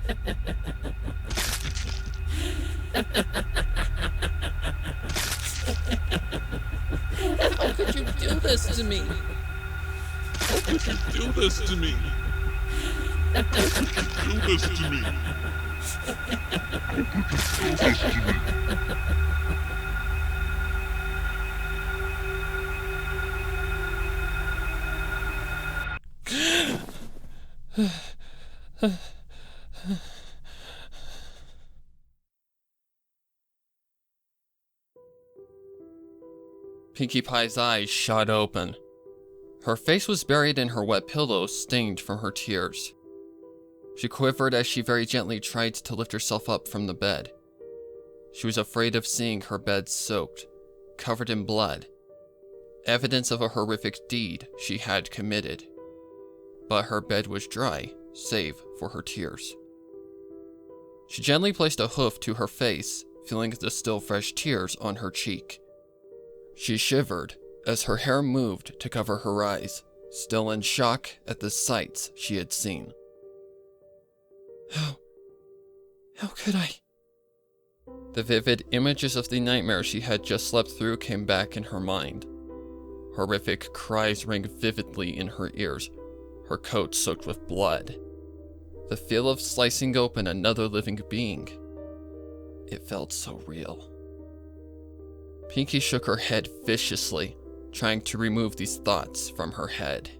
How could you do this to me? How could you do this to me? How could you do this to me? How could you do this to me? Pinkie Pie's eyes shot open. Her face was buried in her wet pillow, stained from her tears. She quivered as she very gently tried to lift herself up from the bed. She was afraid of seeing her bed soaked, covered in blood, evidence of a horrific deed she had committed. But her bed was dry, save for her tears. She gently placed a hoof to her face, feeling the still fresh tears on her cheek. She shivered as her hair moved to cover her eyes, still in shock at the sights she had seen. How could I? The vivid images of the nightmare she had just slept through came back in her mind. Horrific cries rang vividly in her ears, her coat soaked with blood. The feel of slicing open another living being. It felt so real. Pinkie shook her head viciously, trying to remove these thoughts from her head.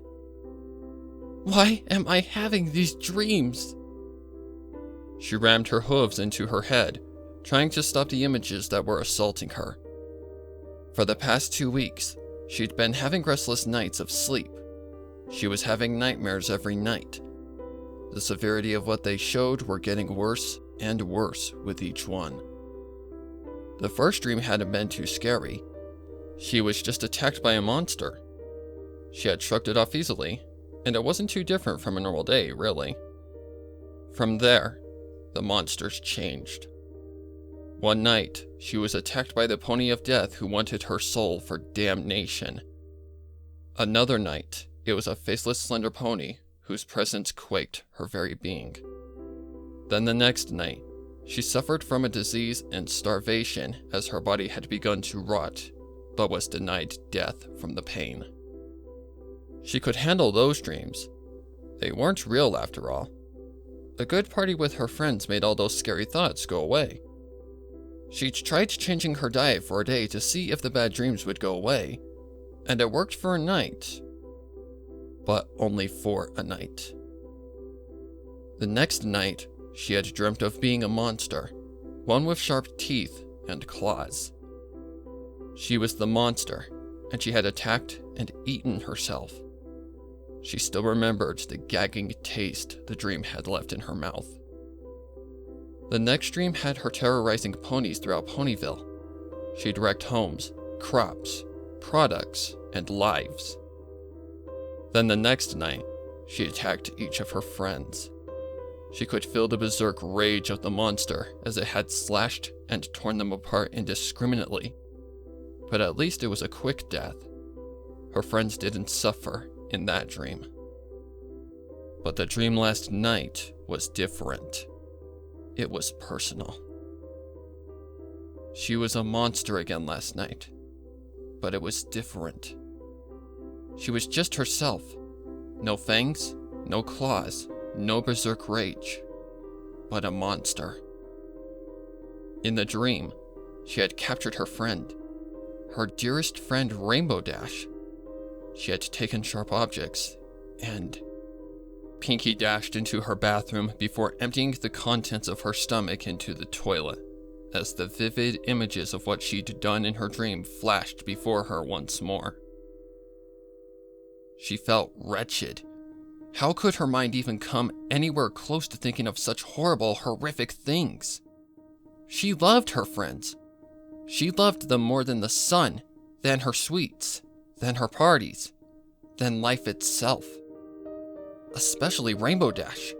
Why am I having these dreams? She rammed her hooves into her head, trying to stop the images that were assaulting her. For the past 2 weeks, she'd been having restless nights of sleep. She was having nightmares every night. The severity of what they showed were getting worse and worse with each one. The first dream hadn't been too scary. She was just attacked by a monster. She had shrugged it off easily, and it wasn't too different from a normal day, really. From there, the monsters changed. One night, she was attacked by the pony of death who wanted her soul for damnation. Another night, it was a faceless slender pony whose presence quaked her very being. Then the next night, she suffered from a disease and starvation as her body had begun to rot, but was denied death from the pain. She could handle those dreams. They weren't real after all. A good party with her friends made all those scary thoughts go away. She'd tried changing her diet for a day to see if the bad dreams would go away, and it worked for a night. But only for a night. The next night, she had dreamt of being a monster, one with sharp teeth and claws. She was the monster, and she had attacked and eaten herself. She still remembered the gagging taste the dream had left in her mouth. The next dream had her terrorizing ponies throughout Ponyville. She'd wrecked homes, crops, products, and lives. Then the next night, she attacked each of her friends. She could feel the berserk rage of the monster as it had slashed and torn them apart indiscriminately. But at least it was a quick death. Her friends didn't suffer in that dream. But the dream last night was different. It was personal. She was a monster again last night, but it was different. She was just herself. No fangs, no claws, no berserk rage, but a monster. In the dream, she had captured her friend, her dearest friend Rainbow Dash. She had taken sharp objects, and Pinkie dashed into her bathroom before emptying the contents of her stomach into the toilet, as the vivid images of what she'd done in her dream flashed before her once more. She felt wretched. How could her mind even come anywhere close to thinking of such horrible, horrific things? She loved her friends. She loved them more than the sun, than her sweets, than her parties, than life itself. Especially Rainbow Dash.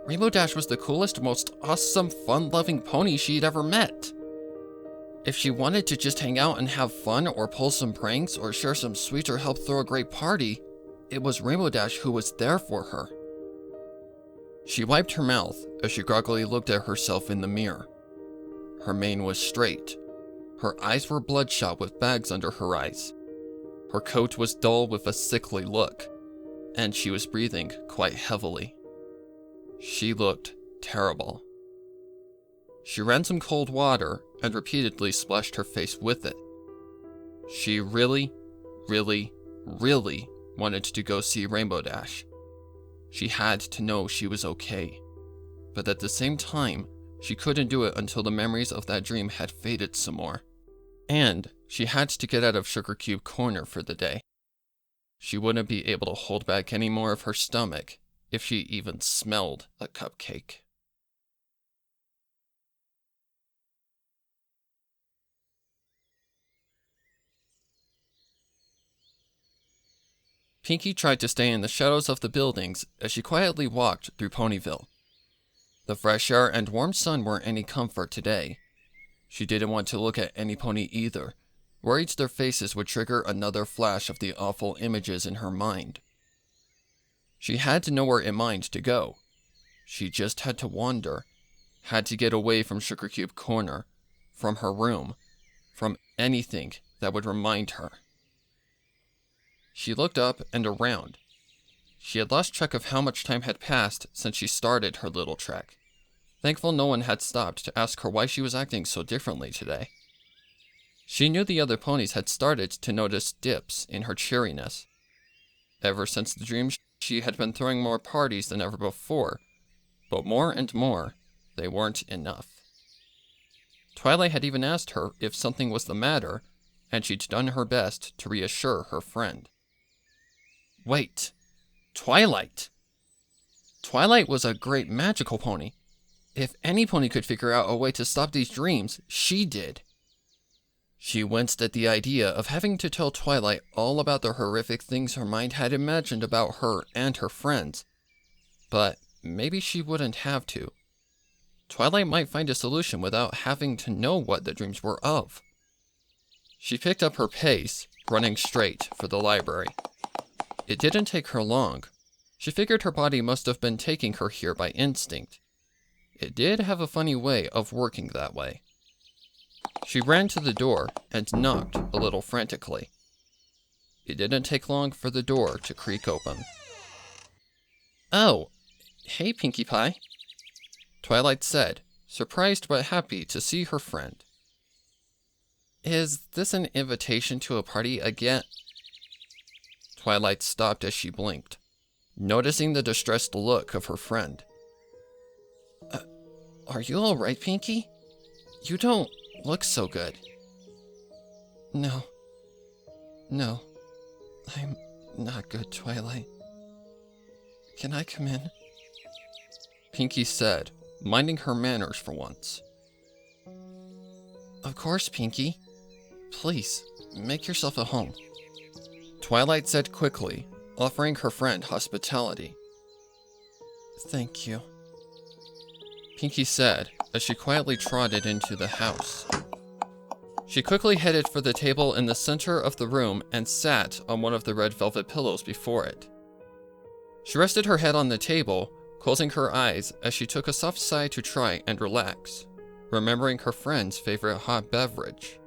Rainbow Dash was the coolest, most awesome, fun-loving pony she'd ever met. If she wanted to just hang out and have fun or pull some pranks or share some sweets or help throw a great party, it was Rainbow Dash who was there for her. She wiped her mouth as she groggily looked at herself in the mirror. Her mane was straight. Her eyes were bloodshot with bags under her eyes. Her coat was dull with a sickly look, and she was breathing quite heavily. She looked terrible. She ran some cold water and repeatedly splashed her face with it. She really wanted to go see Rainbow Dash. She had to know she was okay, but at the same time, she couldn't do it until the memories of that dream had faded some more. And she had to get out of Sugar Cube Corner for the day. She wouldn't be able to hold back any more of her stomach if she even smelled a cupcake. Pinkie tried to stay in the shadows of the buildings as she quietly walked through Ponyville. The fresh air and warm sun weren't any comfort today. She didn't want to look at any pony either, worried their faces would trigger another flash of the awful images in her mind. She had nowhere in mind to go. She just had to wander, had to get away from Sugar Cube Corner, from her room, from anything that would remind her. She looked up and around. She had lost track of how much time had passed since she started her little trek. Thankful no one had stopped to ask her why she was acting so differently today. She knew the other ponies had started to notice dips in her cheeriness. Ever since the dream, she had been throwing more parties than ever before, but more and more, they weren't enough. Twilight had even asked her if something was the matter, and she'd done her best to reassure her friend. Wait, Twilight! Twilight was a great magical pony. If any pony could figure out a way to stop these dreams, she did. She winced at the idea of having to tell Twilight all about the horrific things her mind had imagined about her and her friends. But maybe she wouldn't have to. Twilight might find a solution without having to know what the dreams were of. She picked up her pace, running straight for the library. It didn't take her long. She figured her body must have been taking her here by instinct. It did have a funny way of working that way. She ran to the door and knocked a little frantically. It didn't take long for the door to creak open. Oh, hey Pinkie Pie, Twilight said, surprised but happy to see her friend. Is this an invitation to a party again? Twilight stopped as she blinked, noticing the distressed look of her friend. Are you all right, Pinkie? You don't look so good. No, I'm not good, Twilight. Can I come in? Pinkie said, minding her manners for once. Of course, Pinkie. Please, make yourself at home. Twilight said quickly, offering her friend hospitality. Thank you, Pinkie said as she quietly trotted into the house. She quickly headed for the table in the center of the room and sat on one of the red velvet pillows before it. She rested her head on the table, closing her eyes as she took a soft sigh to try and relax, remembering her friend's favorite hot beverage.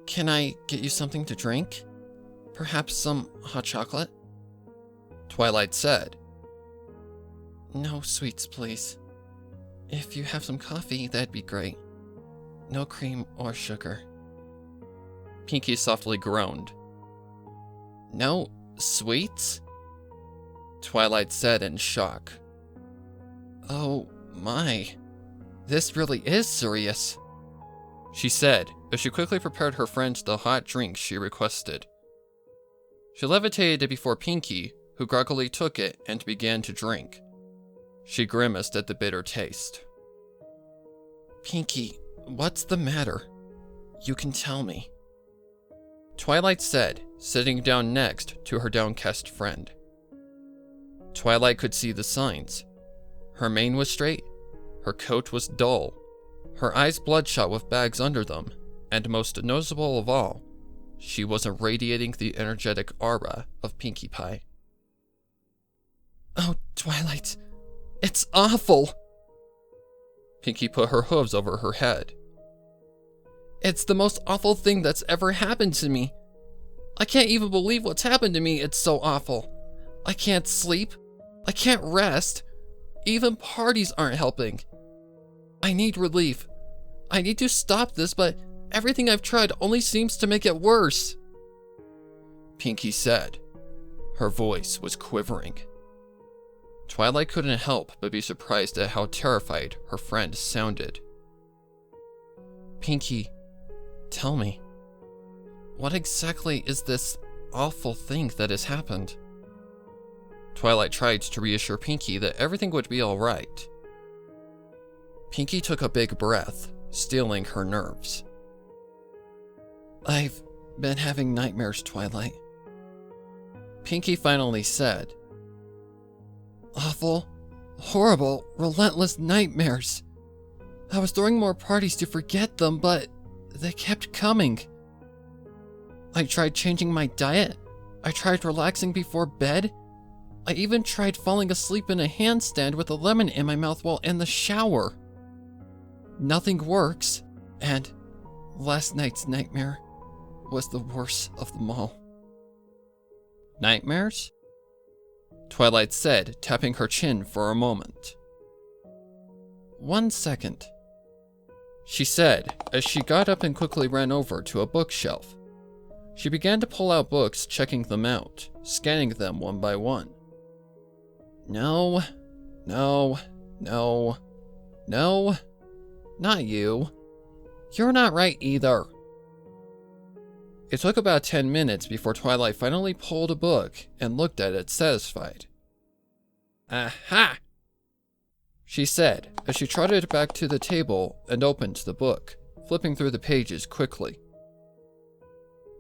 Can I get you something to drink? Perhaps some hot chocolate? Twilight said. No sweets, please. If you have some coffee, that'd be great. No cream or sugar. Pinkie softly groaned. No sweets? Twilight said in shock. Oh my, this really is serious, she said as she quickly prepared her friend the hot drink she requested. She levitated before Pinkie, who groggily took it and began to drink. She grimaced at the bitter taste. Pinkie, what's the matter? You can tell me, Twilight said, sitting down next to her downcast friend. Twilight could see the signs. Her mane was straight, her coat was dull, her eyes bloodshot with bags under them, and most noticeable of all, she was irradiating the energetic aura of Pinkie Pie. Oh Twilight, it's awful. Pinky put her hooves over her head. It's the most awful thing that's ever happened to me. I can't even believe what's happened to me. It's so awful. I can't sleep. I can't rest. Even parties aren't helping. I need relief. I need to stop this, but everything I've tried only seems to make it worse. Pinky said. Her voice was quivering. Twilight couldn't help but be surprised at how terrified her friend sounded. Pinky, tell me, what exactly is this awful thing that has happened? Twilight tried to reassure Pinky that everything would be all right. Pinky took a big breath, steeling her nerves. I've been having nightmares, Twilight. Pinky finally said. Awful, horrible, relentless nightmares. I was throwing more parties to forget them, but they kept coming. I tried changing my diet. I tried relaxing before bed. I even tried falling asleep in a handstand with a lemon in my mouth while in the shower. Nothing works, and last night's nightmare was the worst of them all. Nightmares? Twilight said, tapping her chin for a moment. 1 second, she said as she got up and quickly ran over to a bookshelf. She began to pull out books, checking them out, scanning them one by one. No, no, no, no, not you. You're not right either. It took about 10 minutes before Twilight finally pulled a book and looked at it satisfied. Aha! She said as she trotted back to the table and opened the book, flipping through the pages quickly.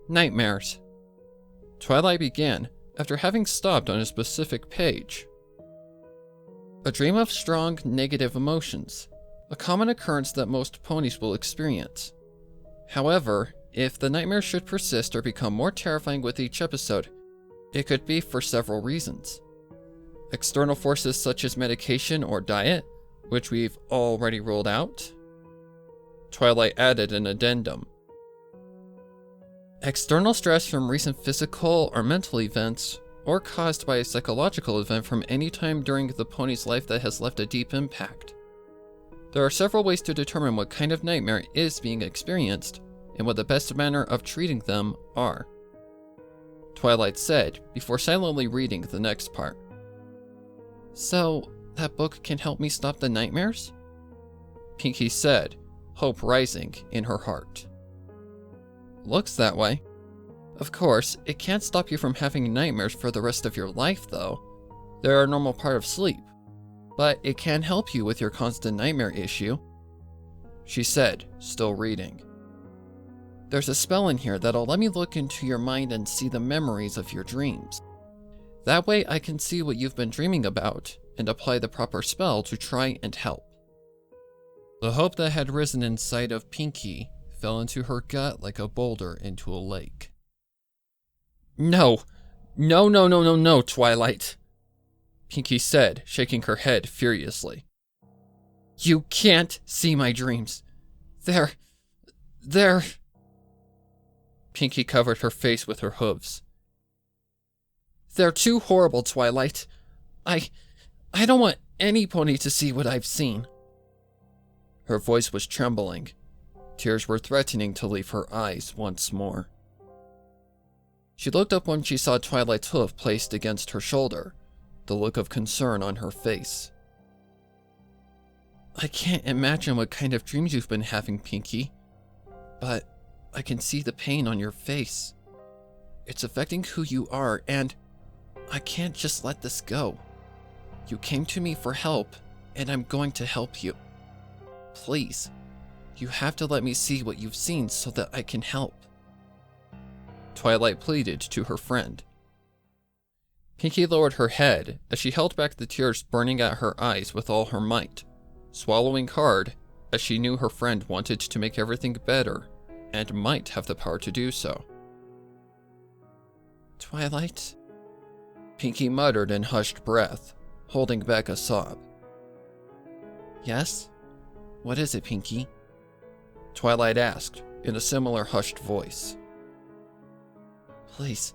Nightmares. Twilight began after having stopped on a specific page. A dream of strong negative emotions, a common occurrence that most ponies will experience. However, if the nightmare should persist or become more terrifying with each episode, it could be for several reasons. External forces such as medication or diet, which we've already ruled out. Twilight added an addendum. External stress from recent physical or mental events, or caused by a psychological event from any time during the pony's life that has left a deep impact. There are several ways to determine what kind of nightmare is being experienced, and what the best manner of treating them are. Twilight said, before silently reading the next part. So, that book can help me stop the nightmares? Pinky said, hope rising in her heart. Looks that way. Of course, it can't stop you from having nightmares for the rest of your life, though. They're a normal part of sleep. But it can help you with your constant nightmare issue. She said, still reading. There's a spell in here that'll let me look into your mind and see the memories of your dreams. That way I can see what you've been dreaming about and apply the proper spell to try and help. The hope that had risen inside of Pinky fell into her gut like a boulder into a lake. No, no, Twilight, Pinky said, shaking her head furiously. You can't see my dreams. They're... Pinky covered her face with her hooves. They're too horrible, Twilight. I don't want any pony to see what I've seen. Her voice was trembling. Tears were threatening to leave her eyes once more. She looked up when she saw Twilight's hoof placed against her shoulder, the look of concern on her face. I can't imagine what kind of dreams you've been having, Pinky, but I can see the pain on your face. It's affecting who you are, and I can't just let this go. You came to me for help, and I'm going to help you. Please, you have to let me see what you've seen so that I can help. Twilight pleaded to her friend. Pinky lowered her head as she held back the tears burning at her eyes with all her might, swallowing hard as she knew her friend wanted to make everything better and might have the power to do so. Twilight? Pinky muttered in hushed breath, holding back a sob. Yes? What is it, Pinky? Twilight asked, in a similar hushed voice. Please,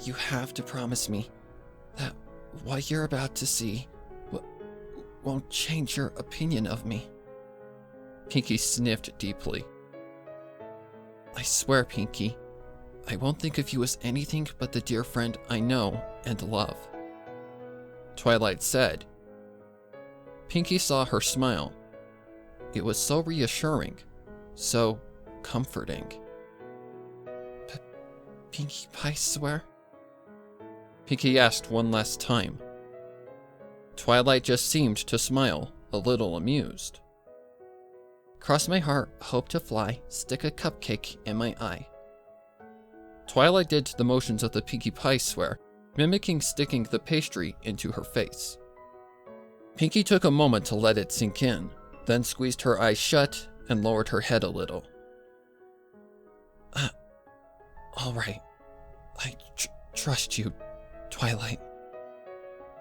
you have to promise me that what you're about to see won't change your opinion of me. Pinky sniffed deeply. I swear, Pinky, I won't think of you as anything but the dear friend I know and love. Twilight said. Pinky saw her smile. It was so reassuring, so comforting. Pinkie Pie swear? Pinky asked one last time. Twilight just seemed to smile, a little amused. Cross my heart, hope to fly, stick a cupcake in my eye. Twilight did the motions of the Pinkie Pie swear, mimicking sticking the pastry into her face. Pinky took a moment to let it sink in, then squeezed her eyes shut and lowered her head a little. All right. I trust you, Twilight.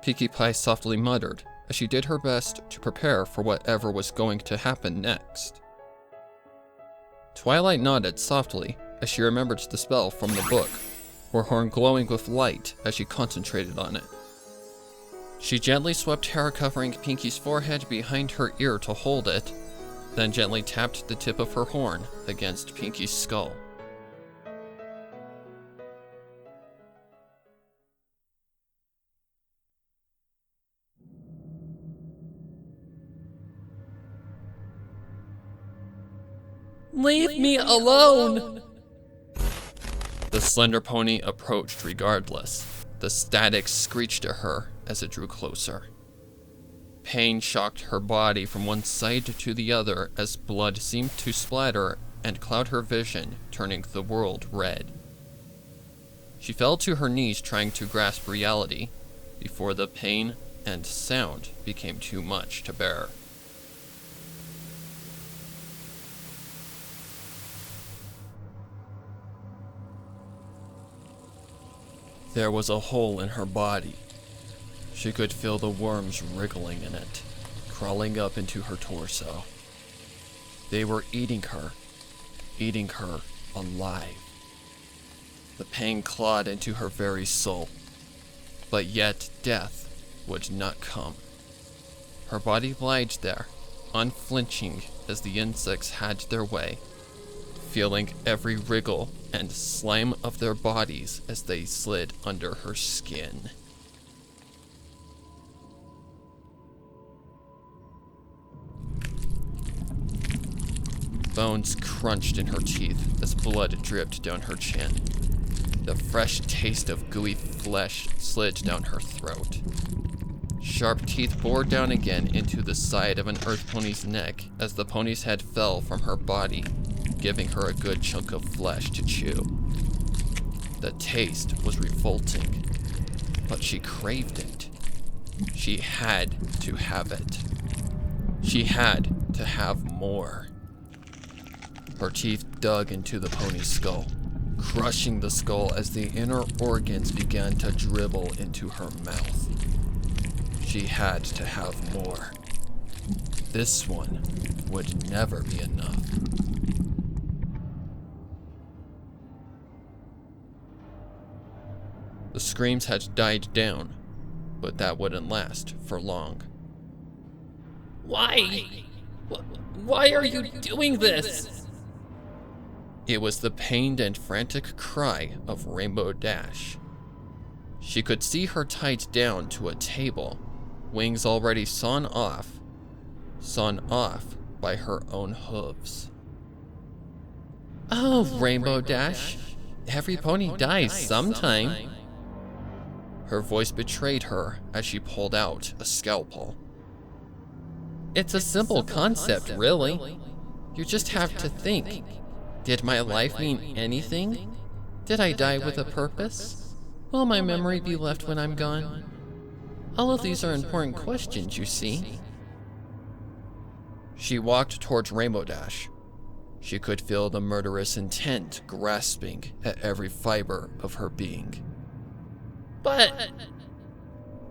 Pinkie Pie softly muttered as she did her best to prepare for whatever was going to happen next. Twilight nodded softly as she remembered the spell from the book, her horn glowing with light as she concentrated on it. She gently swept hair covering Pinky's forehead behind her ear to hold it, then gently tapped the tip of her horn against Pinky's skull. Leave me alone! The slender pony approached regardless. The static screeched to her as it drew closer. Pain shocked her body from one side to the other as blood seemed to splatter and cloud her vision, turning the world red. She fell to her knees trying to grasp reality before the pain and sound became too much to bear. There was a hole in her body. She could feel the worms wriggling in it, crawling up into her torso. They were eating her alive. The pain clawed into her very soul, but yet death would not come. Her body lied there, unflinching as the insects had their way, feeling every wriggle and slime of their bodies as they slid under her skin. Bones crunched in her teeth as blood dripped down her chin. The fresh taste of gooey flesh slid down her throat. Sharp teeth bored down again into the side of an earth pony's neck as the pony's head fell from her body, giving her a good chunk of flesh to chew. The taste was revolting, but she craved it. She had to have it. She had to have more. Her teeth dug into the pony's skull, crushing the skull as the inner organs began to dribble into her mouth. She had to have more. This one would never be enough. The screams had died down, but that wouldn't last for long. Why? Why are you doing this? It was the pained and frantic cry of Rainbow Dash. She could see her tied down to a table, wings already sawn off by her own hooves. Oh, Rainbow Dash, every pony dies sometime. Her voice betrayed her as she pulled out a scalpel. It's a simple concept, really. You just have to think. Did my life mean anything? Did I die with a purpose? Will my memory be left when I'm gone? All of these are important questions, you see. She walked towards Rainbow Dash. She could feel the murderous intent grasping at every fiber of her being. But...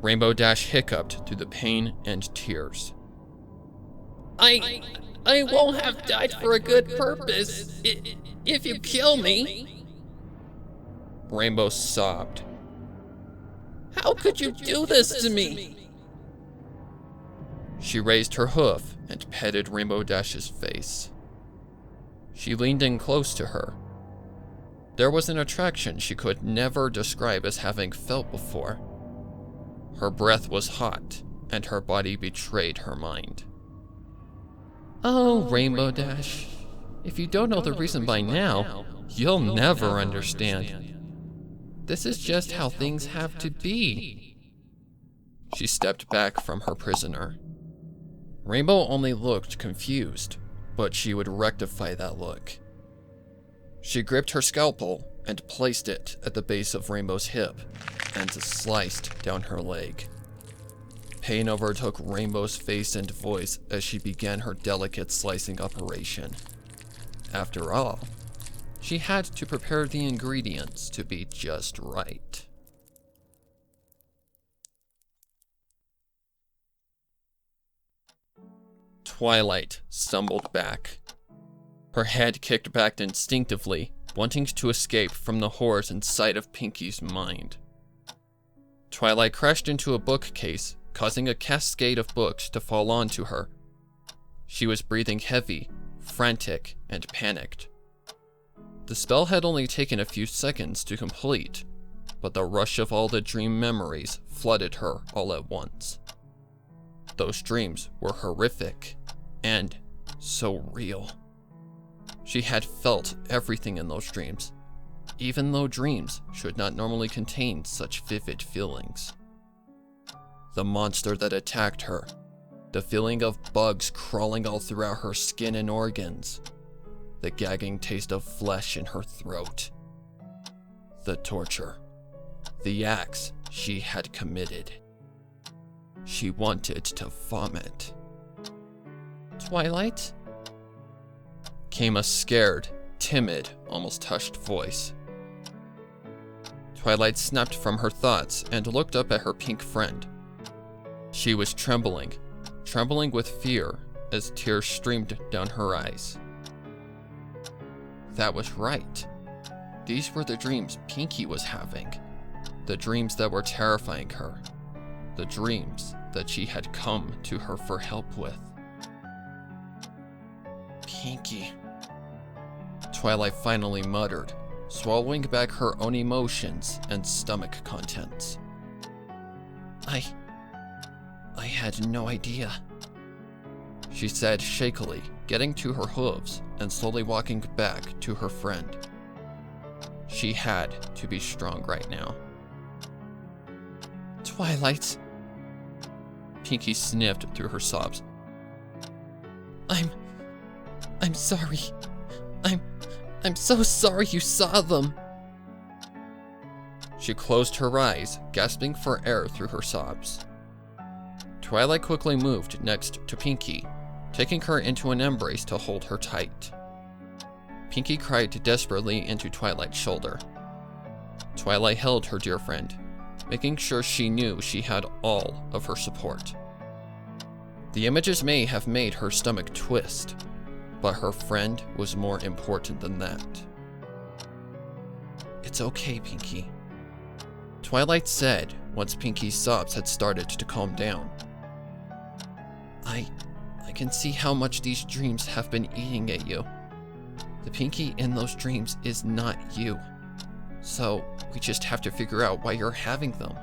Rainbow Dash hiccuped through the pain and tears. I won't have died for a good purpose if you kill me. Rainbow sobbed. How could you do this to me? She raised her hoof and petted Rainbow Dash's face. She leaned in close to her. There was an attraction she could never describe as having felt before. Her breath was hot, and her body betrayed her mind. Oh, Rainbow Dash, if you don't know the reason by now, you'll never understand. This is just how things have to be. She stepped back from her prisoner. Rainbow only looked confused, but she would rectify that look. She gripped her scalpel and placed it at the base of Rainbow's hip and sliced down her leg. Pain overtook Rainbow's face and voice as she began her delicate slicing operation. After all, she had to prepare the ingredients to be just right. Twilight stumbled back. Her head kicked back instinctively, wanting to escape from the horrors inside of Pinky's mind. Twilight crashed into a bookcase, causing a cascade of books to fall onto her. She was breathing heavy, frantic, and panicked. The spell had only taken a few seconds to complete, but the rush of all the dream memories flooded her all at once. Those dreams were horrific and so real. She had felt everything in those dreams, even though dreams should not normally contain such vivid feelings. The monster that attacked her, the feeling of bugs crawling all throughout her skin and organs, the gagging taste of flesh in her throat, the torture, the acts she had committed. She wanted to vomit. Twilight? Came a scared, timid, almost hushed voice. Twilight snapped from her thoughts and looked up at her pink friend. She was trembling with fear as tears streamed down her eyes. That was right. These were the dreams Pinky was having. The dreams that were terrifying her. The dreams that she had come to her for help with. Pinky. Twilight finally muttered, swallowing back her own emotions and stomach contents. I had no idea, she said shakily, getting to her hooves and slowly walking back to her friend. She had to be strong right now. Twilight. Pinky sniffed through her sobs. I'm sorry. I'm so sorry you saw them. She closed her eyes, gasping for air through her sobs. Twilight quickly moved next to Pinky, taking her into an embrace to hold her tight. Pinky cried desperately into Twilight's shoulder. Twilight held her dear friend, making sure she knew she had all of her support. The images may have made her stomach twist, but her friend was more important than that. It's okay, Pinky, Twilight said once Pinky's sobs had started to calm down. I can see how much these dreams have been eating at you. The Pinky in those dreams is not you. So we just have to figure out why you're having them,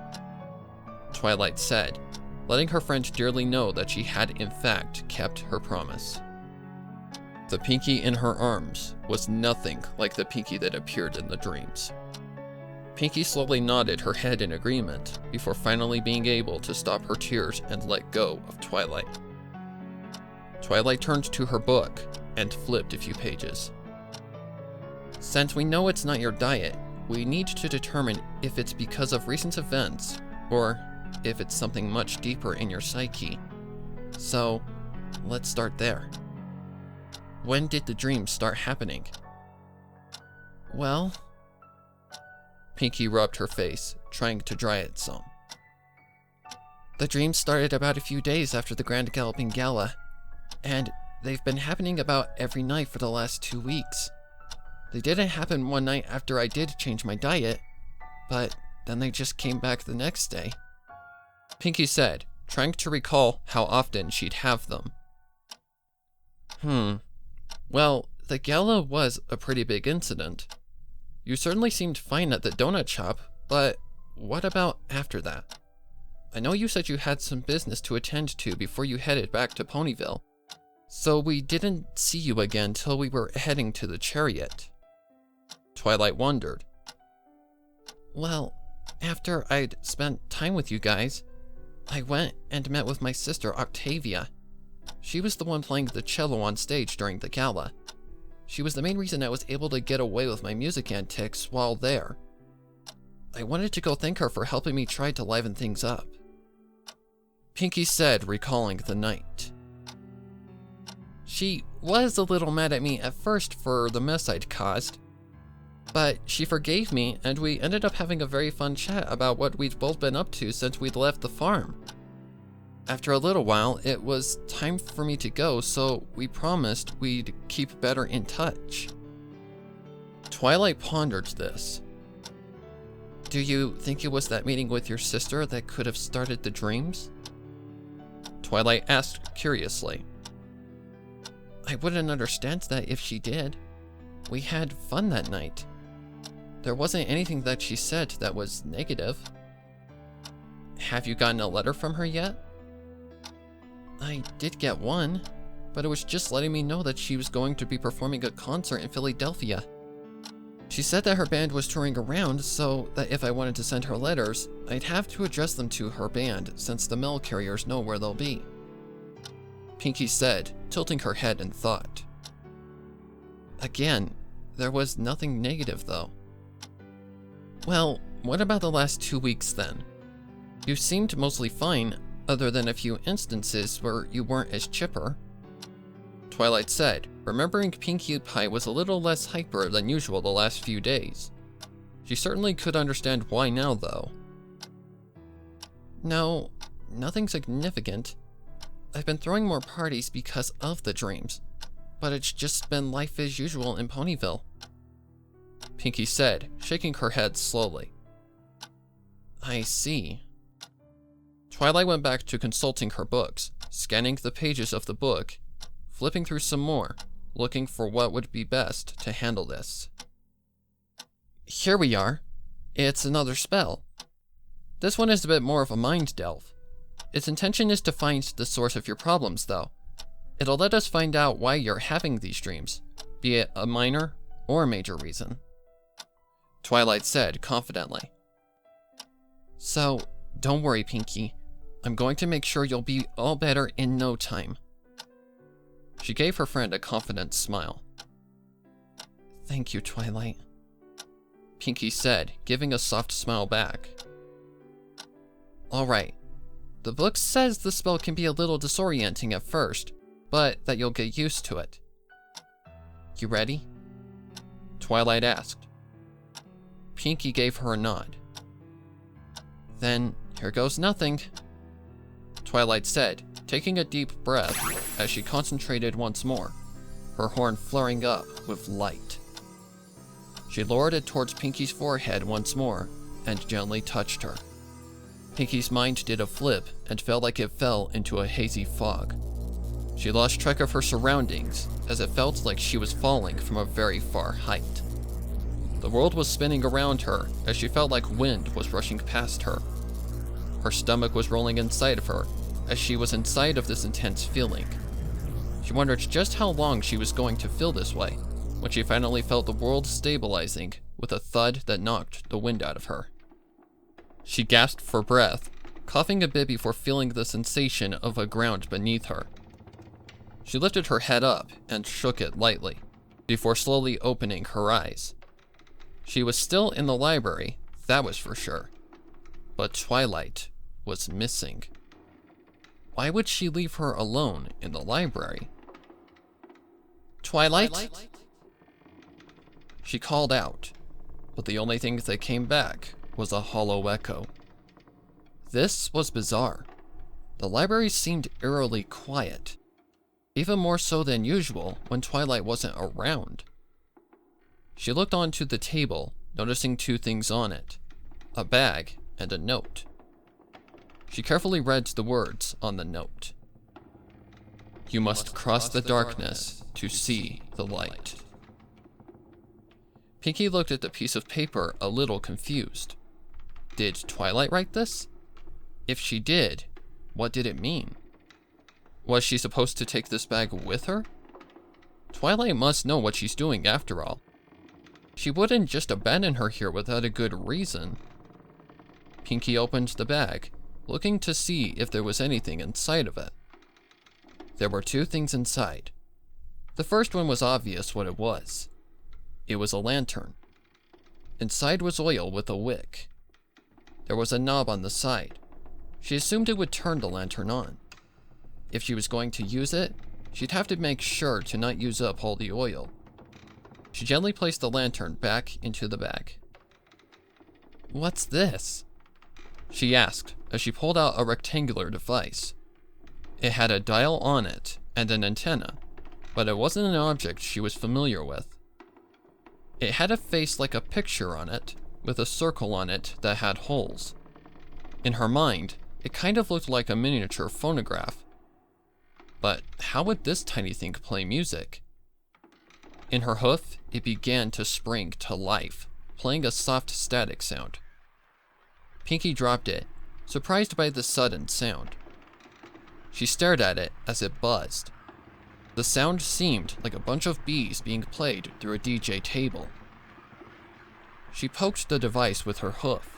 Twilight said, letting her friend dearly know that she had in fact kept her promise. The Pinky in her arms was nothing like the Pinky that appeared in the dreams. Pinky slowly nodded her head in agreement before finally being able to stop her tears and let go of Twilight. Twilight turned to her book and flipped a few pages. Since we know it's not your diet, we need to determine if it's because of recent events or if it's something much deeper in your psyche. So, let's start there. When did the dreams start happening? Well, Pinky rubbed her face, trying to dry it some. The dreams started about a few days after the Grand Galloping Gala, and they've been happening about every night for the last 2 weeks. They didn't happen one night after I did change my diet, but then they just came back the next day. Pinky said, trying to recall how often she'd have them. Well, the gala was a pretty big incident. You certainly seemed fine at the donut shop, but what about after that? I know you said you had some business to attend to before you headed back to Ponyville, so we didn't see you again till we were heading to the chariot. Twilight wondered. Well, after I'd spent time with you guys, I went and met with my sister Octavia. She was the one playing the cello on stage during the gala. She was the main reason I was able to get away with my music antics while there. I wanted to go thank her for helping me try to liven things up. Pinky said, recalling the night. She was a little mad at me at first for the mess I'd caused, but she forgave me and we ended up having a very fun chat about what we'd both been up to since we'd left the farm. After a little while, it was time for me to go, so we promised we'd keep better in touch. Twilight pondered this. Do you think it was that meeting with your sister that could have started the dreams? Twilight asked curiously. I wouldn't understand that if she did. We had fun that night. There wasn't anything that she said that was negative. Have you gotten a letter from her yet? I did get one, but it was just letting me know that she was going to be performing a concert in Philadelphia. She said that her band was touring around, so that if I wanted to send her letters, I'd have to address them to her band, since the mail carriers know where they'll be. Pinky said, tilting her head in thought. Again, there was nothing negative though. Well, what about the last 2 weeks then? You seemed mostly fine, other than a few instances where you weren't as chipper. Twilight said, remembering Pinkie Pie was a little less hyper than usual the last few days. She certainly could understand why now, though. No, nothing significant. I've been throwing more parties because of the dreams, but it's just been life as usual in Ponyville. Pinky said, shaking her head slowly. I see. Twilight went back to consulting her books, scanning the pages of the book, flipping through some more, looking for what would be best to handle this. Here we are. It's another spell. This one is a bit more of a mind delve. Its intention is to find the source of your problems, though. It'll let us find out why you're having these dreams, be it a minor or major reason. Twilight said confidently. So, don't worry, Pinky. I'm going to make sure you'll be all better in no time. She gave her friend a confident smile. Thank you, Twilight. Pinky said, giving a soft smile back. Alright. The book says the spell can be a little disorienting at first, but that you'll get used to it. You ready? Twilight asked. Pinky gave her a nod. Then, here goes nothing. Twilight said, taking a deep breath as she concentrated once more, her horn flaring up with light. She lowered it towards Pinky's forehead once more and gently touched her. Pinky's mind did a flip and felt like it fell into a hazy fog. She lost track of her surroundings as it felt like she was falling from a very far height. The world was spinning around her as she felt like wind was rushing past her. Her stomach was rolling inside of her as she was inside of this intense feeling. She wondered just how long she was going to feel this way when she finally felt the world stabilizing with a thud that knocked the wind out of her. She gasped for breath, coughing a bit before feeling the sensation of a ground beneath her. She lifted her head up and shook it lightly, before slowly opening her eyes. She was still in the library, that was for sure. But Twilight was missing. Why would she leave her alone in the library? Twilight? She called out, but the only thing that came back was a hollow echo. This was bizarre. The library seemed eerily quiet, even more so than usual when Twilight wasn't around. She looked onto the table, noticing two things on it, a bag and a note. She carefully read the words on the note. "You must cross the darkness to see the light." Pinky looked at the piece of paper a little confused. Did Twilight write this? If she did, what did it mean? Was she supposed to take this bag with her? Twilight must know what she's doing after all. She wouldn't just abandon her here without a good reason. Pinky opened the bag, looking to see if there was anything inside of it. There were two things inside. The first one was obvious what it was. It was a lantern. Inside was oil with a wick. There was a knob on the side. She assumed it would turn the lantern on. If she was going to use it, she'd have to make sure to not use up all the oil. She gently placed the lantern back into the bag. "What's this?" she asked as she pulled out a rectangular device. It had a dial on it and an antenna, but it wasn't an object she was familiar with. It had a face like a picture on it, with a circle on it that had holes. In her mind, it kind of looked like a miniature phonograph. But how would this tiny thing play music? In her hoof, it began to spring to life, playing a soft static sound. Pinky dropped it, surprised by the sudden sound. She stared at it as it buzzed. The sound seemed like a bunch of bees being played through a DJ table. She poked the device with her hoof.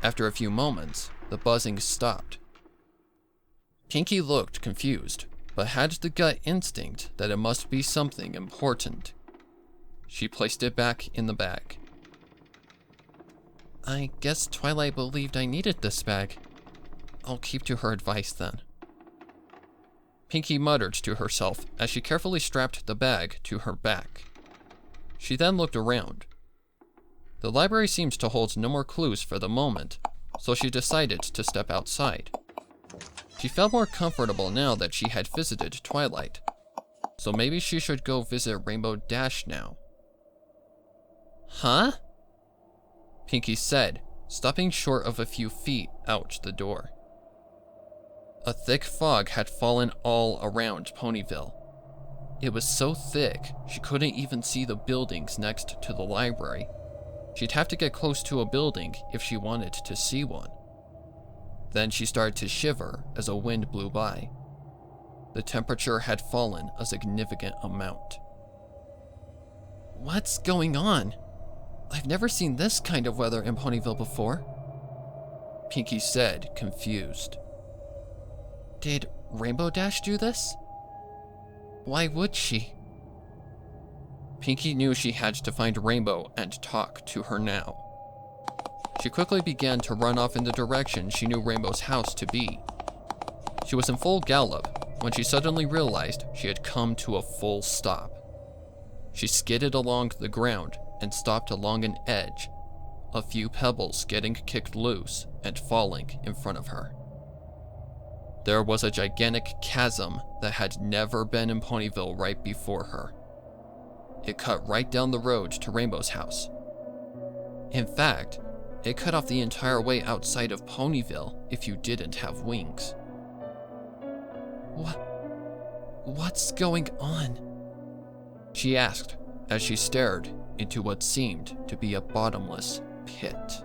After a few moments, the buzzing stopped. Pinky looked confused, but had the gut instinct that it must be something important. She placed it back in the bag. "I guess Twilight believed I needed this bag. I'll keep to her advice then." Pinky muttered to herself as she carefully strapped the bag to her back. She then looked around. The library seemed to hold no more clues for the moment, so she decided to step outside. She felt more comfortable now that she had visited Twilight, so maybe she should go visit Rainbow Dash now. "Huh?" Pinky said, stopping short of a few feet out the door. A thick fog had fallen all around Ponyville. It was so thick, she couldn't even see the buildings next to the library. She'd have to get close to a building if she wanted to see one. Then she started to shiver as a wind blew by. The temperature had fallen a significant amount. "What's going on? I've never seen this kind of weather in Ponyville before," Pinky said, confused. "Did Rainbow Dash do this? Why would she?" Pinky knew she had to find Rainbow and talk to her now. She quickly began to run off in the direction she knew Rainbow's house to be. She was in full gallop when she suddenly realized she had come to a full stop. She skidded along the ground and stopped along an edge, a few pebbles getting kicked loose and falling in front of her. There was a gigantic chasm that had never been in Ponyville right before her. It cut right down the road to Rainbow's house. In fact, it cut off the entire way outside of Ponyville if you didn't have wings. What's going on?" she asked as she stared into what seemed to be a bottomless pit.